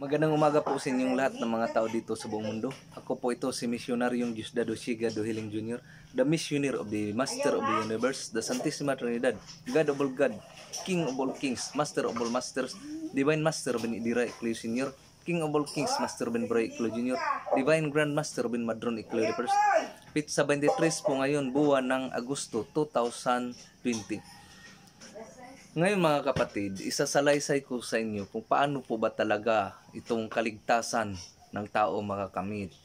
Magandang umaga po sa inyong lahat ng mga tao dito sa buong mundo. Ako po ito si Misyonaryong Diosdado Sigado Hiling Jr., the Missioner of the Master of the Universe, the Santissima Trinidad, God of all God, King of all Kings, Master of all Masters, Divine Master Ben Idira Ecleo Sr., King of all Kings, Master Ben Bray Ecleo Jr., Divine Grand Master Ben Madron Ecleo I. Pizza 23 po ngayon, buwan ng Agosto 2020. Ngayon mga kapatid, isasalaysay ko sa inyo kung paano po ba talaga itong kaligtasan ng tao makakamit.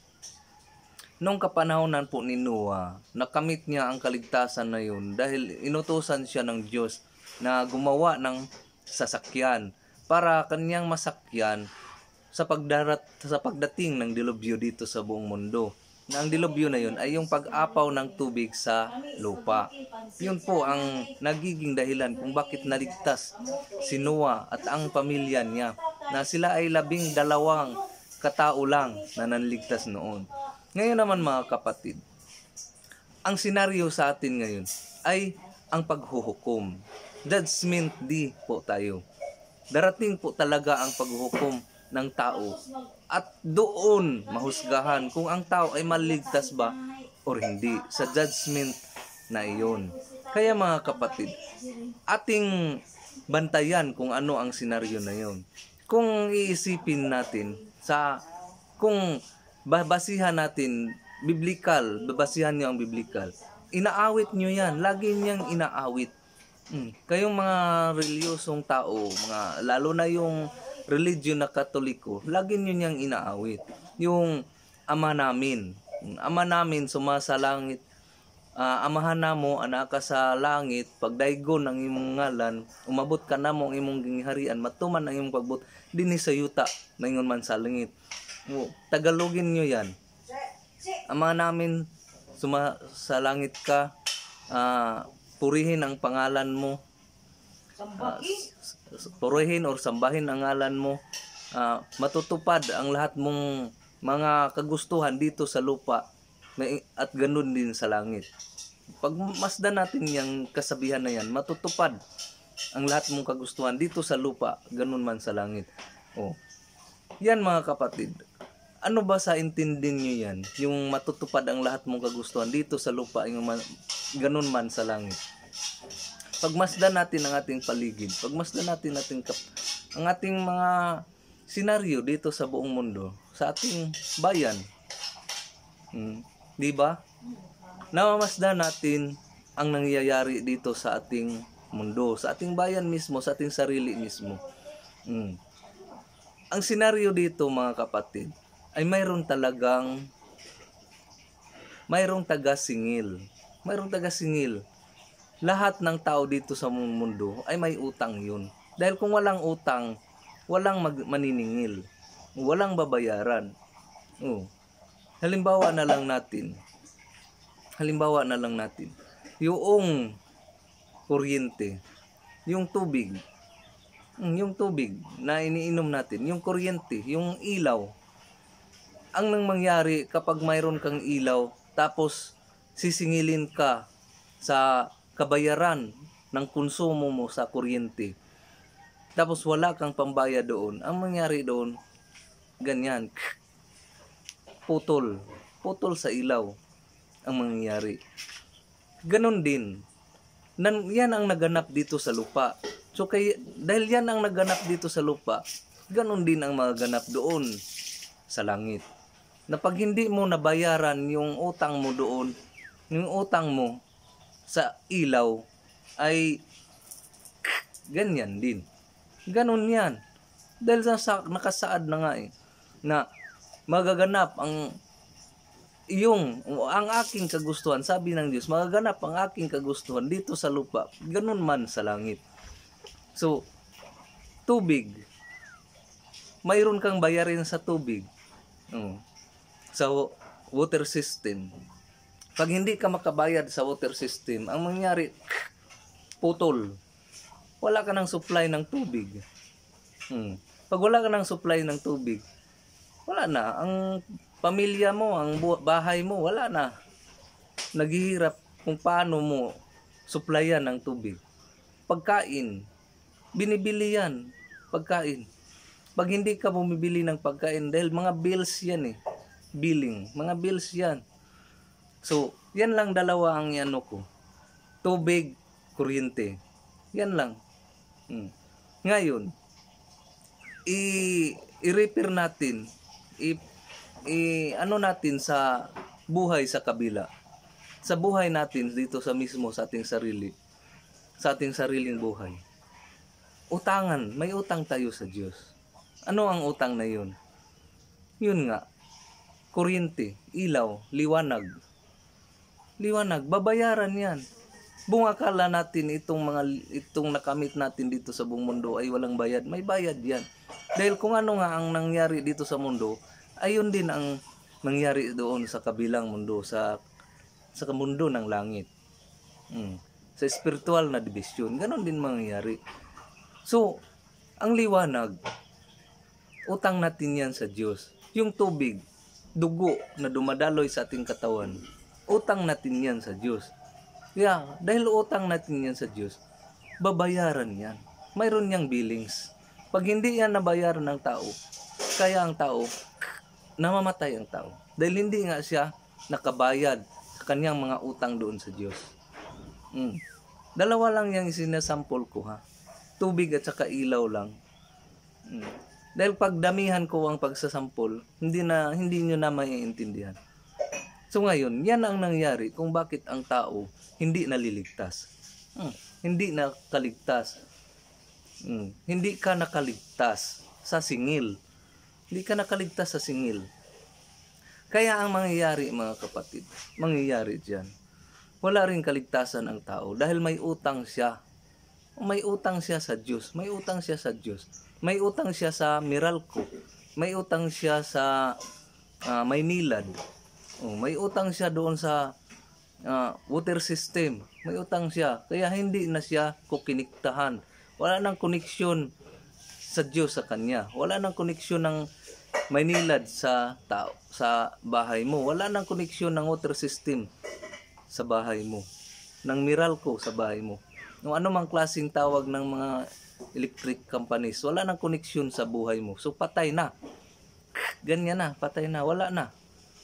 Noong kapanahonan po ni Noah, nakamit niya ang kaligtasan na yun dahil inutusan siya ng Diyos na gumawa ng sasakyan para kanyang masakyan sa pagdating ng dilubyo dito sa buong mundo. Na ang dilubyo na yun ay yung pag-apaw ng tubig sa lupa. Yun po ang nagiging dahilan kung bakit naligtas si Noah at ang pamilya niya, na sila ay 12 katao lang na nanligtas noon. Ngayon naman mga kapatid, ang senaryo sa atin ngayon ay ang paghuhukom. Judgment Day po tayo. Darating po talaga ang paghuhukom ng tao at doon mahusgahan kung ang tao ay maligtas ba o hindi sa judgment na iyon. Kaya mga kapatid, ating bantayan kung ano ang senaryo na iyon. Kung iisipin natin kung babasihan natin biblical, babasihan niyo ang biblical, inaawit niyo yan, lagi niyang inaawit. Kayong mga reliyosong tao, lalo na yung religion na Katoliko, lagi nyo niyang inaawit. Yung Ama namin. Ama namin, sumasalangit. Amahan namo, anak ka sa langit, pagdaygon ang imong ngalan, umabot ka namo ang imong gingharian, matuman ang imong pagbut, dinhi sa yuta, naingon man sa langit. Tagalogin nyo yan. Ama namin, sumasalangit ka, purihin ang pangalan mo, purihin or sambahin ang ngalan mo, matutupad ang lahat mong mga kagustuhan dito sa lupa at ganun din sa langit. Pag masdan natin yung kasabihan na yan, matutupad ang lahat mong kagustuhan dito sa lupa, ganun man sa langit. Yan mga kapatid, ano ba sa intindin nyo yan? Yung matutupad ang lahat mong kagustuhan dito sa lupa, yung ganun man sa langit. Pagmasdan natin ang ating paligid, pagmasdan natin ang ating mga senaryo dito sa buong mundo, sa ating bayan. Di ba? Namamasdan natin ang nangyayari dito sa ating mundo, sa ating bayan mismo, sa ating sarili mismo. Ang senaryo dito mga kapatid, ay mayroong taga-singil. Mayroong taga-singil. Lahat ng tao dito sa mundo ay may utang yun. Dahil kung walang utang, walang maniningil. Walang babayaran. Halimbawa na lang natin. Yung kuryente, yung tubig na iniinom natin, yung kuryente, yung ilaw. Ang nang mangyari kapag mayroon kang ilaw, tapos sisingilin ka sa kabayaran ng konsumo mo sa kuryente, tapos wala kang pambayad doon, ang mangyari doon, ganyan, putol sa ilaw ang mangyari. Ganon din, yan ang naganap dito sa lupa. So dahil yan ang naganap dito sa lupa, ganon din ang magaganap doon sa langit. Na pag hindi mo nabayaran yung utang mo doon, yung utang mo sa ilaw, ay ganyan din. Ganon yan. Dahil nakasaad na nga na magaganap ang aking kagustuhan, sabi ng Diyos, magaganap ang aking kagustuhan dito sa lupa, ganon man sa langit. So, tubig, mayroon kang bayarin sa tubig, sa water system. Pag hindi ka makabayad sa water system, ang mangyari, putol. Wala ka ng supply ng tubig. Pag wala ka ng supply ng tubig, wala na. Ang pamilya mo, ang bahay mo, wala na. Naghihirap kung paano mo supplyan ng tubig. Pagkain, binibili yan. Pagkain. Pag hindi ka bumibili ng pagkain, dahil mga bills yan eh. Billing. Mga bills yan. So, yan lang dalawa ang ano ko. Tubig, kuryente. Yan lang. Ngayon, i-repair natin, ano natin sa buhay sa kabila. Sa buhay natin dito sa mismo sa ating sarili. Sa ating sariling buhay. Utangan, may utang tayo sa Diyos. Ano ang utang na yun? Yun nga, kuryente, ilaw, liwanag. Liwanag, babayaran yan. Kung akala natin itong nakamit natin dito sa buong mundo ay walang bayad, may bayad yan. Dahil kung ano nga ang nangyari dito sa mundo, ayun din ang nangyari doon sa kabilang mundo, sa mundo ng langit. Sa spiritual na division, ganon din mangyayari. So, ang liwanag, utang natin yan sa Diyos. Yung tubig, dugo na dumadaloy sa ating katawan, utang natin yan sa Diyos. Dahil utang natin yan sa Diyos, babayaran yan. Mayroon niyang billings. Pag hindi yan nabayaran ng tao, kaya ang tao, namamatay ang tao. Dahil hindi nga siya nakabayad sa kanyang mga utang doon sa Diyos. Dalawa lang yung sinasample ko ha. Tubig at saka ilaw lang. Dahil pag damihan ko ang pagsasampol, hindi nyo na maiintindihan. So ngayon, yan ang nangyari kung bakit ang tao hindi naliligtas. Hindi nakaligtas. Hindi ka nakaligtas sa singil. Hindi ka nakaligtas sa singil. Kaya ang mangyayari mga kapatid, mangyayari dyan. Wala rin kaligtasan ang tao dahil may utang siya. May utang siya sa Diyos. May utang siya sa Diyos. May utang siya sa Meralco. May utang siya sa Maynilad. May utang siya doon sa water system. May utang siya. Kaya hindi na siya kukiniktahan. Wala nang koneksyon sa Diyos sa kanya. Wala nang koneksyon ng Maynilad sa tao, sa bahay mo. Wala nang koneksyon ng water system sa bahay mo. Ng Meralco sa bahay mo. Ano mang klaseng tawag ng mga electric companies, wala nang koneksyon sa buhay mo. So patay na. Ganyan na, patay na, wala na.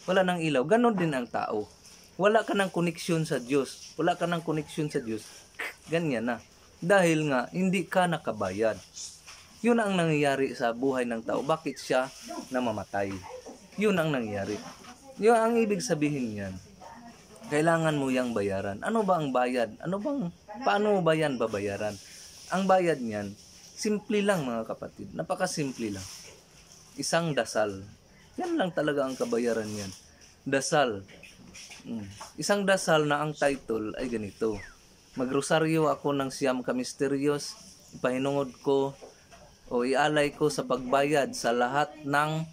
Wala nang ilaw. Ganon din ang tao. Wala ka nang koneksyon sa Diyos. Wala ka nang koneksyon sa Diyos. Ganyan na. Dahil nga, hindi ka nakabayad. Yun ang nangyayari sa buhay ng tao. Bakit siya namamatay? Yun ang nangyayari. Yun ang ibig sabihin yan. Kailangan mo yang bayaran. Ano ba ang bayad? Paano mo ba yan babayaran? Ang bayad niyan, simple lang mga kapatid. Napakasimple lang. Isang dasal. Yan lang talaga ang kabayaran niyan. Dasal. Isang dasal na ang title ay ganito. Magrosaryo ako ng siyam kamisteryos, ipahinungod ko o ialay ko sa pagbayad sa lahat ng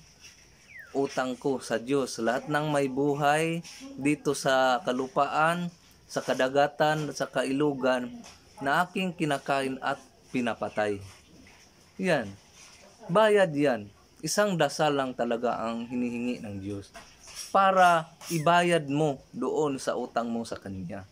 utang ko sa Diyos, lahat ng may buhay dito sa kalupaan, sa kadagatan, sa kailugan na aking kinakain at pinapatay. Yan. Bayad yan. Isang dasal lang talaga ang hinihingi ng Diyos para ibayad mo doon sa utang mo sa Kanya.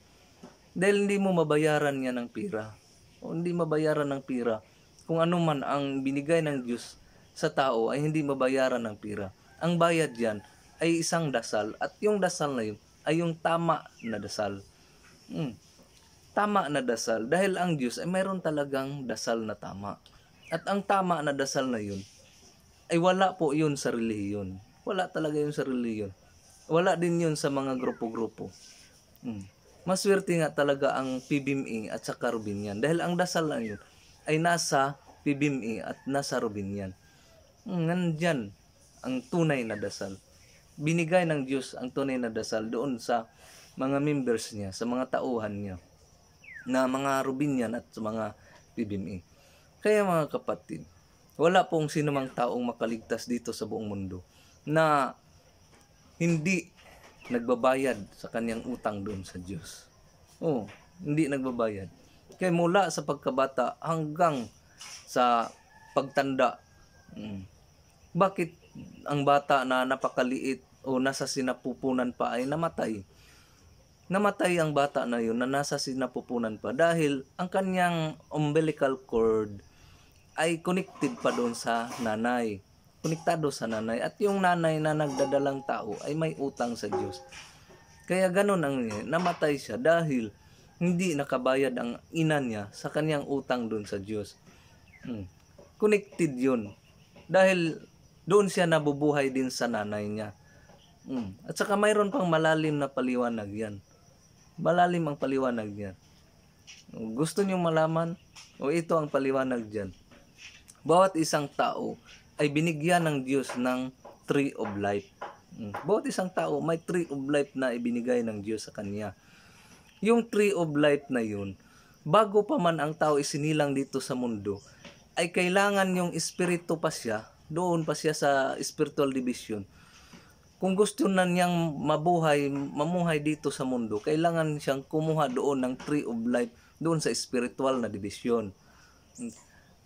Dahil hindi mo mabayaran yan ng pira. O hindi mabayaran ng pira. Kung ano man ang binigay ng Diyos sa tao ay hindi mabayaran ng pira. Ang bayad yan ay isang dasal at yung dasal na yun ay yung tama na dasal. Tama na dasal dahil ang Diyos ay mayroon talagang dasal na tama. At ang tama na dasal na yun ay wala po yun sa relihiyon. Wala talaga yun sa relihiyon. Wala din yun sa mga grupo-grupo. Maswerte nga talaga ang PBME at saka Robinyan dahil ang dasal na yun ay nasa PBME at nasa Robinyan. Nandyan ang tunay na dasal. Binigay ng Diyos ang tunay na dasal doon sa mga members niya, sa mga tauhan niya, na mga Robinyan at sa mga PBME. Kaya mga kapatid, wala pong sinumang taong makaligtas dito sa buong mundo na hindi nagbabayad sa kanyang utang doon sa Diyos. Hindi nagbabayad. Kaya mula sa pagkabata hanggang sa pagtanda, bakit ang bata na napakaliit o nasa sinapupunan pa ay namatay? Namatay ang bata na yun na nasa sinapupunan pa dahil ang kanyang umbilical cord ay connected pa doon sa nanay. Konektado sa nanay. At yung nanay na nagdadalang tao ay may utang sa Diyos. Kaya ganun ang namatay siya dahil hindi nakabayad ang ina niya sa kanyang utang doon sa Diyos. Connected yun. Dahil doon siya nabubuhay din sa nanay niya. At saka mayroon pang malalim na paliwanag yan. Malalim ang paliwanag yan. Gusto niyo malaman? O ito ang paliwanag dyan. Bawat isang tao ay binigyan ng Diyos ng tree of life. Bawat isang tao may tree of life na ibinigay ng Diyos sa kanya. Yung tree of life na yun, bago pa man ang tao isinilang dito sa mundo, ay kailangan yung espiritu pa siya, doon pa siya sa spiritual division. Kung gusto na niyang mamuhay dito sa mundo, kailangan siyang kumuha doon ng tree of life, doon sa spiritual na division.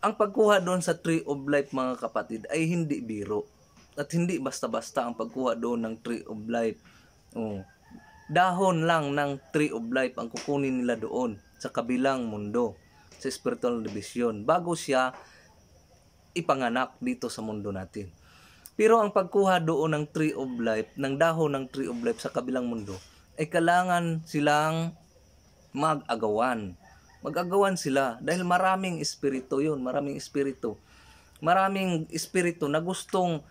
Ang pagkuha doon sa tree of life, mga kapatid, ay hindi biro. At hindi basta-basta ang pagkuha doon ng tree of life. Dahon lang ng tree of life ang kukunin nila doon sa kabilang mundo, sa spiritual division, bago siya ipanganak dito sa mundo natin. Pero ang pagkuha doon ng tree of life, ng dahon ng tree of life sa kabilang mundo, ay kailangan silang mag-agawan. Mag-agawan sila dahil maraming espiritu yun, maraming espiritu. Maraming espiritu na gustong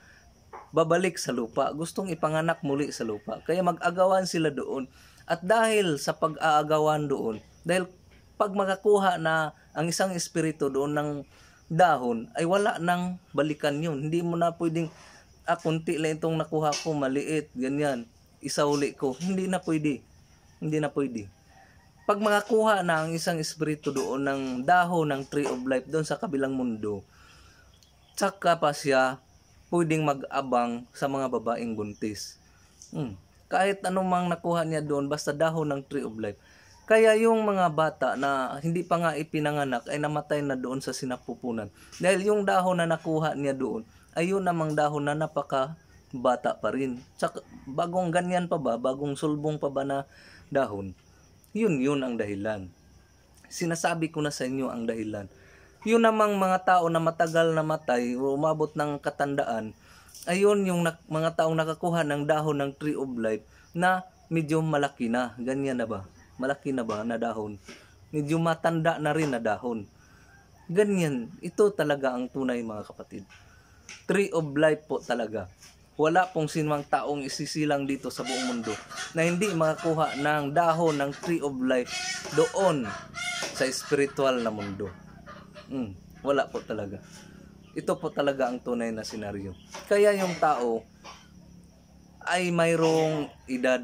babalik sa lupa, gustong ipanganak muli sa lupa. Kaya mag-agawan sila doon. At dahil sa pag-aagawan doon, dahil pag makakuha na ang isang espiritu doon ng dahon, ay wala nang balikan yun. Hindi mo na pwedeng, kunti lang itong nakuha ko, maliit, ganyan, isauli ko. Hindi na pwede. Hindi na pwede. Pag makakuha na ang isang espiritu doon ng dahon ng tree of life doon sa kabilang mundo, tsaka pa siya pwedeng mag-abang sa mga babaeng buntis. Kahit anumang nakuha niya doon, basta dahon ng tree of life. Kaya yung mga bata na hindi pa nga ipinanganak ay namatay na doon sa sinapupunan. Dahil yung dahon na nakuha niya doon, ay yun namang dahon na napaka bata pa rin. Tsaka, bagong ganyan pa ba, bagong sulbong pa ba na dahon, yun ang dahilan. Sinasabi ko na sa inyo ang dahilan. Yun namang mga tao na matagal na matay o umabot ng katandaan, ayun yung mga taong nakakuha ng dahon ng tree of life na medyo malaki na. Ganyan na ba? Malaki na ba na dahon? Medyo matanda na rin na dahon. Ganyan. Ito talaga ang tunay, mga kapatid. Tree of life po talaga. Wala pong sinumang taong isisilang dito sa buong mundo na hindi makakuha ng dahon ng tree of life doon sa spiritual na mundo. Wala po talaga. Ito po talaga ang tunay na senaryo. Kaya yung tao ay mayroong edad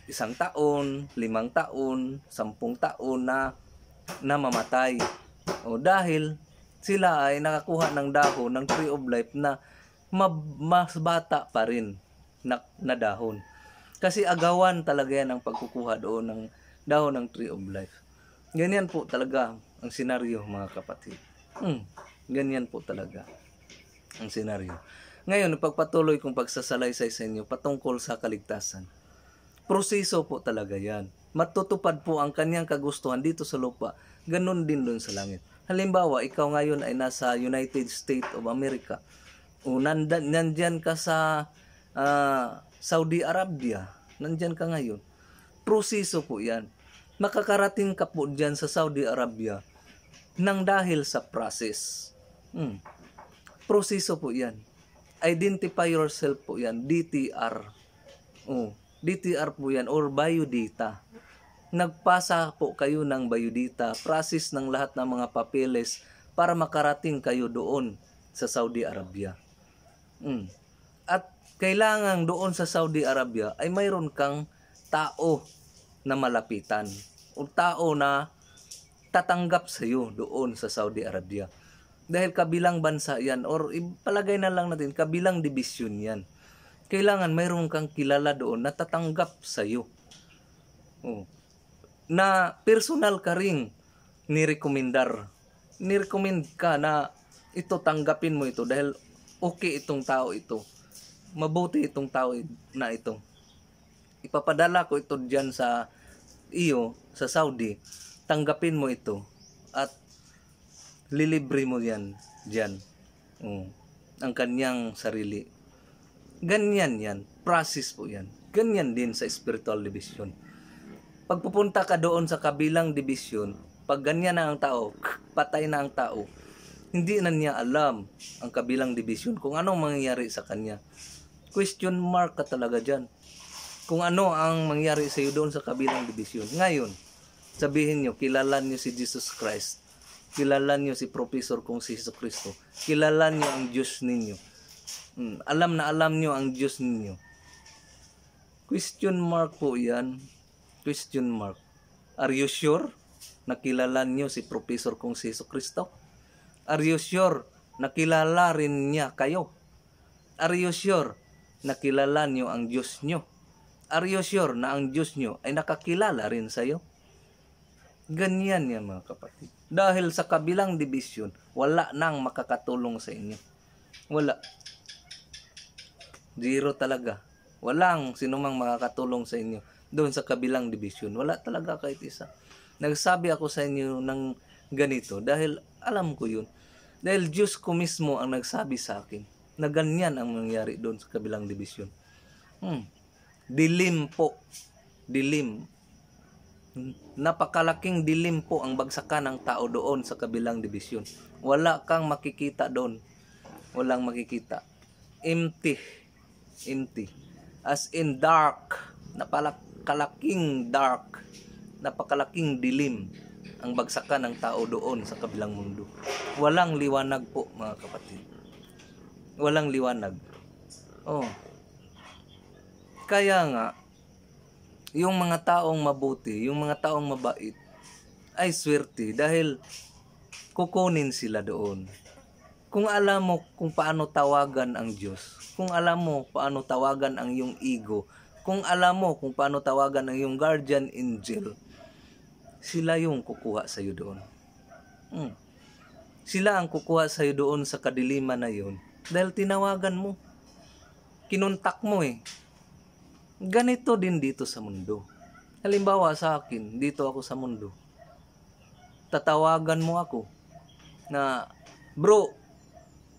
1 taon, 5 taon, 10 taon na mamatay. Dahil sila ay nakakuha ng dahon ng tree of life na mas bata pa rin na dahon. Kasi agawan talaga yan ang pagkukuha doon ng dahon ng tree of life. Ganyan po talaga ang senaryo, mga kapatid. Ganyan po talaga ang senaryo. Ngayon, pagpatuloy kong pagsasalaysay sa inyo patungkol sa kaligtasan. Proseso po talaga yan. Matutupad po ang kanyang kagustuhan dito sa lupa. Ganun din doon sa langit. Halimbawa, ikaw ngayon ay nasa United States of America. Nandyan ka sa Saudi Arabia. Nandyan ka ngayon. Proseso po yan. Makakarating ka po dyan sa Saudi Arabia nang dahil sa process. Proseso po yan. Identify yourself po yan. DTR. DTR po yan or biodata. Nagpasa po kayo ng biodata. Process ng lahat ng mga papeles para makarating kayo doon sa Saudi Arabia. At kailangan doon sa Saudi Arabia ay mayroon kang tao na malapitan o tao na tatanggap sa iyo doon sa Saudi Arabia. Dahil kabilang bansa yan or palagay na lang natin kabilang division yan. Kailangan mayroon kang kilala doon na tatanggap sa iyo. Na personal ka ring nirekomendar. Nirekomend ka na ito, tanggapin mo ito dahil okay itong tao ito. Mabuti itong tao na ito. Ipapadala ko ito dyan sa iyo, sa Saudi. Tanggapin mo ito. At Lilibre mo yan dyan. Ang kanyang sarili. Ganyan yan. Process po yan. Ganyan din sa spiritual division. Pag pupunta ka doon sa kabilang division, pag ganyan na ang tao, patay na ang tao, hindi na niya alam ang kabilang division kung anong mangyayari sa kanya. Question mark ka talaga dyan. Kung ano ang mangyari sa iyo doon sa kabilang division. Ngayon, sabihin nyo, kilala nyo si Jesus Christ. Kilala nyo si Professor kung si Jesus Kristo. Kilala nyo ang Diyos ninyo. Alam na alam nyo ang Diyos ninyo. Question mark po yan. Question mark. Are you sure na kilala nyo si Professor kung si Jesus Kristo? Are you sure na kilala rin niya kayo? Are you sure na kilala nyo ang Diyos nyo? Are you sure na ang Diyos nyo ay nakakilala rin sa iyo? Ganyan yan mga kapatid. Dahil sa kabilang division, wala nang makakatulong sa inyo. Wala. Zero talaga. Walang sinumang makakatulong sa inyo doon sa kabilang division. Wala talaga kahit isa. Nagsabi ako sa inyo ng ganito dahil alam ko yun. Dahil Diyos ko mismo ang nagsabi sa akin na ganyan ang mangyari doon sa kabilang division. Dilim po. Dilim. Napakalaking dilim po ang bagsakan ng tao doon sa kabilang division. Wala kang makikita doon. Walang makikita. Empty. Empty. As in dark. Napakalaking dark. Napakalaking dilim ang bagsakan ng tao doon sa kabilang mundo. Walang liwanag po mga kapatid. Walang liwanag. Kaya nga, yung mga taong mabuti, yung mga taong mabait, ay swerte dahil kukunin sila doon. Kung alam mo kung paano tawagan ang Diyos, kung alam mo paano tawagan ang iyong ego, kung alam mo kung paano tawagan ang iyong guardian angel, sila yung kukuha sa iyo doon. Sila ang kukuha sa iyo doon sa kadiliman na yun dahil tinawagan mo. Kinuntak mo eh. Ganito din dito sa mundo. Halimbawa sa akin, dito ako sa mundo. Tatawagan mo ako na, bro,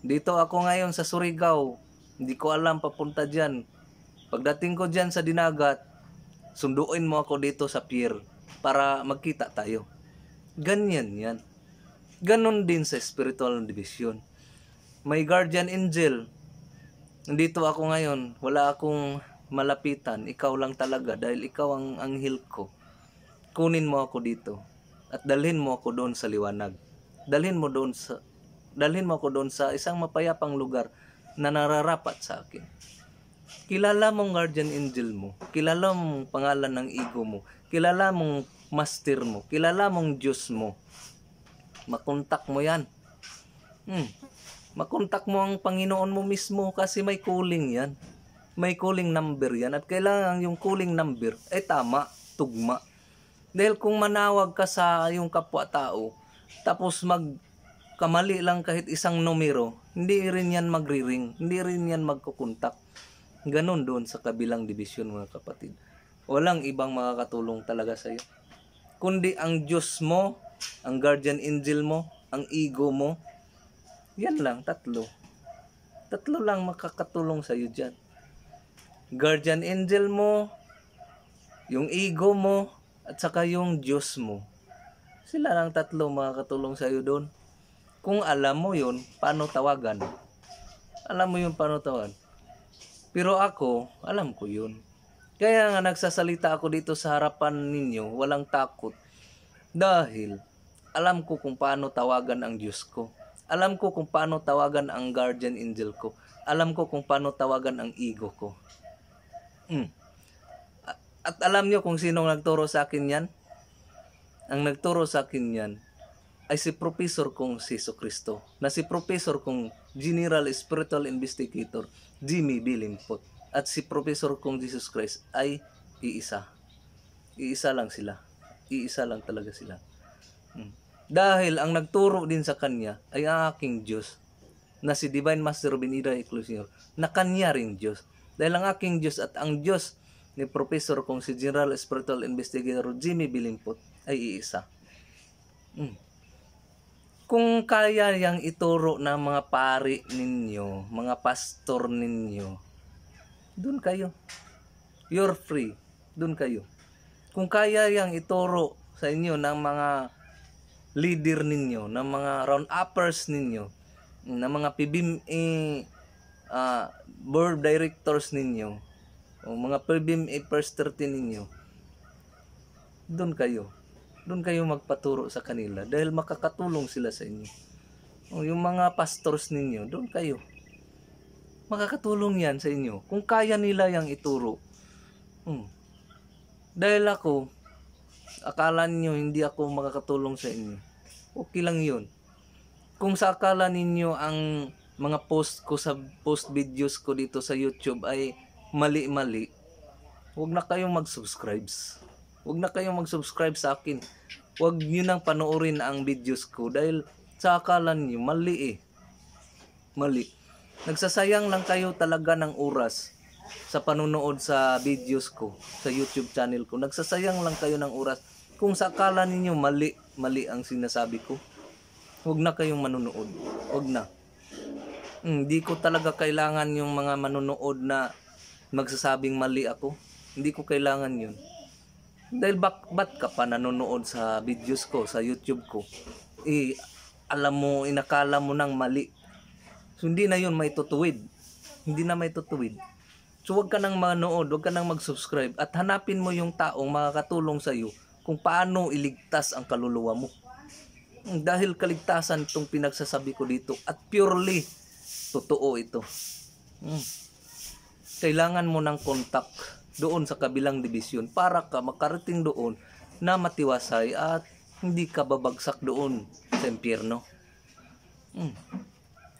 dito ako ngayon sa Surigao. Hindi ko alam papunta dyan. Pagdating ko dyan sa Dinagat, sunduin mo ako dito sa pier para magkita tayo. Ganyan yan. Ganon din sa spiritual division. May guardian angel. Nandito ako ngayon, wala akong malapitan, ikaw lang talaga dahil ikaw ang anghel ko. Kunin mo ako dito at dalhin mo ako doon sa liwanag. Dalhin mo ako doon sa isang mapayapang lugar na nararapat sa akin. Kilala mong guardian angel mo, kilala mong pangalan ng ego mo, kilala mong master mo, kilala mong Diyos mo. Makontak mo yan. Makontak mo ang Panginoon mo mismo kasi may calling yan. May calling number yan at kailangan yung calling number ay tama, tugma. Dahil kung manawag ka sa yung kapwa-tao tapos magkamali lang kahit isang numero, hindi rin yan magri-ring, hindi rin yan magkukontak. Ganon doon sa kabilang division mga kapatid. Walang ibang makakatulong talaga sa iyo kundi ang Diyos mo, ang guardian angel mo, ang ego mo. Yan lang, tatlo. Tatlo lang makakatulong sa iyo dyan. Guardian angel mo, yung ego mo, at saka yung Diyos mo. Sila lang tatlo makakatulong sa iyo doon. Kung alam mo yun, paano tawagan? Alam mo yun paano tawagan? Pero ako, alam ko yun. Kaya nga nagsasalita ako dito sa harapan ninyo, walang takot. Dahil alam ko kung paano tawagan ang Diyos ko. Alam ko kung paano tawagan ang guardian angel ko. Alam ko kung paano tawagan ang ego ko. At alam nyo kung sino nagturo sa akin yan? Ang nagturo sa akin yan ay si Professor kong si Jesucristo. Na si Professor kong General Spiritual Investigator, Jimmy Bilimpot. At si Professor kong Jesus Christ ay iisa. Iisa lang sila. Iisa lang talaga sila. Dahil ang nagturo din sa kanya ay ang aking Diyos na si Divine Master Benida Eclesior na kanya rin Diyos. Dahil ang aking Diyos at ang Diyos ni Professor kong si General Spiritual Investigator Jimmy Bilimpot ay iisa. Kung kaya yang ituro ng mga pari ninyo, mga pastor ninyo, dun kayo. You're free. Dun kayo. Kung kaya yang ituro sa inyo ng mga leader ninyo, ng mga round-uppers ninyo, ng mga PBMA board directors ninyo, o mga PBMA first 30 ninyo, dun kayo. Dun kayo magpaturo sa kanila dahil makakatulong sila sa inyo. O, yung mga pastors ninyo, dun kayo. Makakatulong yan sa inyo. Kung kaya nila yang ituro. Dahil ako, akala niyo hindi ako makakatulong sa inyo. Okay lang yun. Kung sa akala ninyo ang mga post ko sa post videos ko dito sa YouTube ay mali-mali, huwag na kayong mag-subscribe. Huwag na kayong mag-subscribe sa akin. Huwag niyo nang panoorin ang videos ko dahil sa akala niyo mali eh. Mali. Nagsasayang lang kayo talaga ng oras sa panunood sa videos ko sa YouTube channel ko. Nagsasayang lang kayo ng oras. Kung sa akala ninyo mali ang sinasabi ko, huwag na kayong manunood. Huwag na. Hindi ko talaga kailangan yung mga manunood na magsasabing mali ako. Hindi ko kailangan yun. Dahil ba't ka pa nanonood sa videos ko, sa YouTube ko? Alam mo, inakala mo nang mali. So, hindi na yun may tutuwid. Hindi na may tutuwid. So, huwag ka nang manood, huwag ka nang mag-subscribe. At hanapin mo yung taong makakatulong sa iyo kung paano iligtas ang kaluluwa mo. Dahil kaligtasan itong pinagsasabi ko dito. At purely, totoo ito. Kailangan mo ng contact doon sa kabilang dibisyon para ka makarating doon na matiwasay at hindi ka babagsak doon sa impyerno.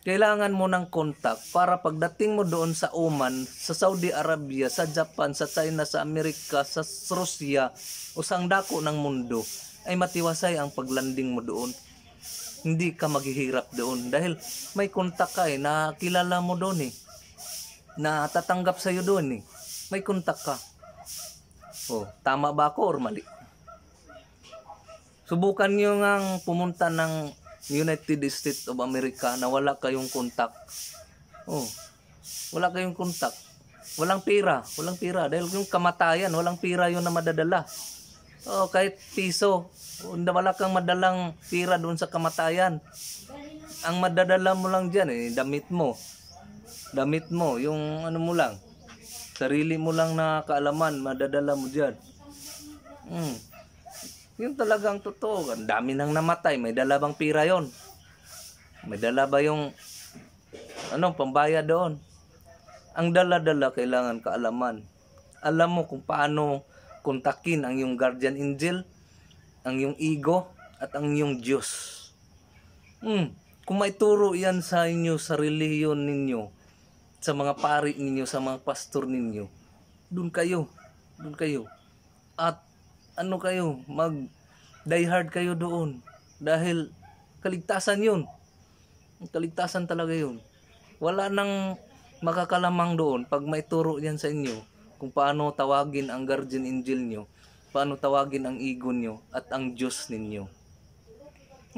Kailangan mo ng contact para pagdating mo doon sa Oman, sa Saudi Arabia, sa Japan, sa China, sa Amerika, sa Russia o sa dako ng mundo ay matiwasay ang paglanding mo doon. Hindi ka maghihirap doon dahil may contact ka eh, nakilala mo doon eh. Na tatanggap sa iyo doon eh. May kontak ka. Tama ba ako or mali? Subukan nyo ngang pumunta ng United States of America na wala kayong kontak. Wala kayong kontak. Walang pera. Walang pera. Dahil yung kamatayan, walang pera yun na madadala. Kahit piso. Wala kang madalang pera doon sa kamatayan. Ang madadala mo lang dyan eh, damit mo. Damit mo, yung ano mo lang. Sarili mo lang na kaalaman, madadala mo dyan. Yun talagang totoo. Ang dami nang namatay. May dala bang pira yon? May dala ba yung pambayad doon? Ang dala-dala kailangan kaalaman. Alam mo kung paano kontakin ang yung guardian angel, ang yung ego, at ang yung Diyos. Kung maituro yan sa inyo, sa relihiyon ninyo, sa mga pari ninyo, sa mga pastor ninyo, doon kayo. At kayo, die hard kayo doon. Dahil kaligtasan yun. Kaligtasan talaga yun. Wala nang makakalamang doon pag maituro yan sa inyo kung paano tawagin ang guardian angel nyo, paano tawagin ang ego nyo at ang Diyos ninyo.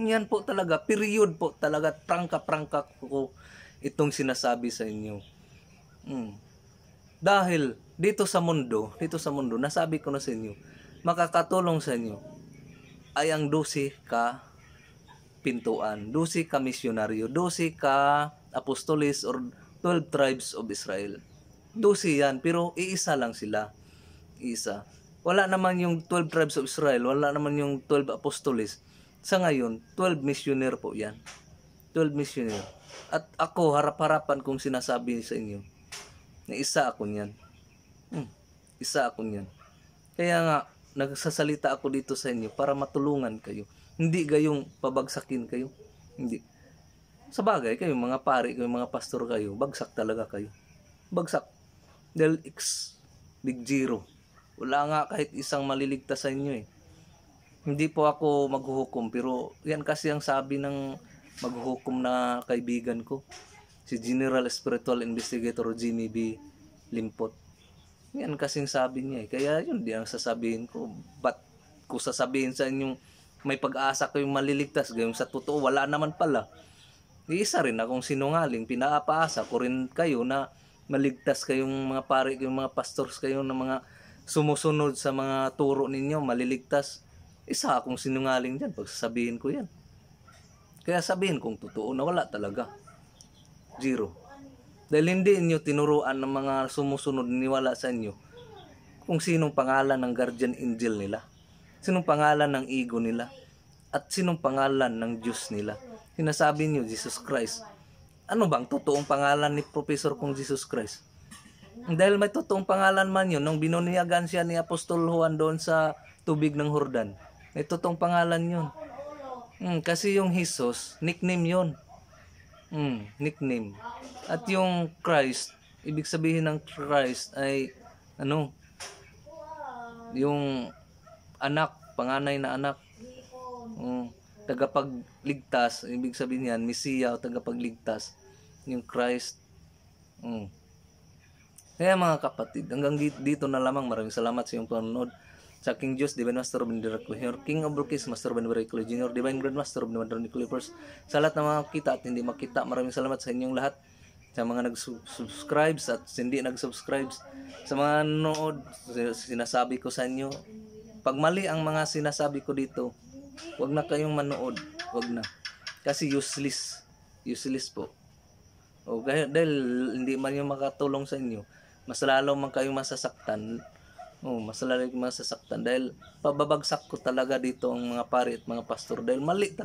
Yan po talaga, period po talaga, prangka-prangka ko itong sinasabi sa inyo. Dahil dito sa mundo, nasabi ko na sa inyo, makakatulong sa inyo ay ang 12 ka pintuan, 12 ka misyonaryo, 12 ka apostoles or 12 tribes of Israel. 12 yan, pero iisa lang sila. Isa. Wala naman yung 12 tribes of Israel, wala naman yung 12 apostoles. Sa ngayon, 12 missioner po yan. 12 missioner. At ako, harap-harapan kong sinasabi sa inyo, na isa ako niyan. Isa ako niyan. Kaya nga, nagsasalita ako dito sa inyo para matulungan kayo. Hindi gayong pabagsakin kayo. Hindi. Sa bagay, kayo mga pari, kayo mga pastor kayo, bagsak talaga kayo. Bagsak. Dahil big zero. Wala nga kahit isang maliligtas sa inyo eh. Hindi po ako maghuhukom, pero yan kasi ang sabi ng maghuhukom na kaibigan ko, si General Spiritual Investigator Jimmy B. Limpot. Yan kasing sabi niya eh. Kaya yun di ang sasabihin ko. Ba't ko sasabihin sa inyong may pag-asa kayong maliligtas, gayong sa totoo wala naman pala. Isa rin akong sinungaling, pinapaasa ko rin kayo na maligtas kayong mga pare, kayong mga pastors kayo na mga sumusunod sa mga turo ninyo, maliligtas. Isa akong sinungaling dyan, pagsasabihin ko yan. Kaya sabihin kong totoo na wala talaga. Zero. Dahil hindi inyo tinuruan ng mga sumusunod niwala sa inyo kung sinong pangalan ng guardian angel nila, sinong pangalan ng ego nila, at sinong pangalan ng Diyos nila. Sinasabi niyo Jesus Christ. Ano bang totoong pangalan ni Professor kung Jesus Christ? Dahil may totoong pangalan man yun, nung binuniyagan siya ni Apostol Juan doon sa tubig ng Jordan, may totoong pangalan yun. Kasi yung Jesus, nickname yun. Nickname. At yung Christ, ibig sabihin ng Christ ay ano? Yung anak, panganay na anak. Tagapagligtas, ibig sabihin yan, Mesiya o tagapagligtas. Yung Christ. Kaya mga kapatid, hanggang dito na lamang. Maraming salamat sa iyong panonood. Sa King Diyos, Divine Master of Miracle Junior, King of Kings, Master of Miracle Junior, Divine Grand Master of Miracle First. Sa lahat ng mga kita at hindi makita, maraming salamat sa inyong lahat. Sa mga nag-subscribe at hindi nag-subscribe. Sa mga nanood, sinasabi ko sa inyo, pag mali ang mga sinasabi ko dito, wag na kayong manood. Wag na. Kasi useless. Useless po. Dahil hindi man yung makatulong sa inyo, mas lalo man kayong masasaktan. Mas lalo kayong masasaktan dahil pababagsak ko talaga dito ang mga pari at mga pastor dahil mali talaga.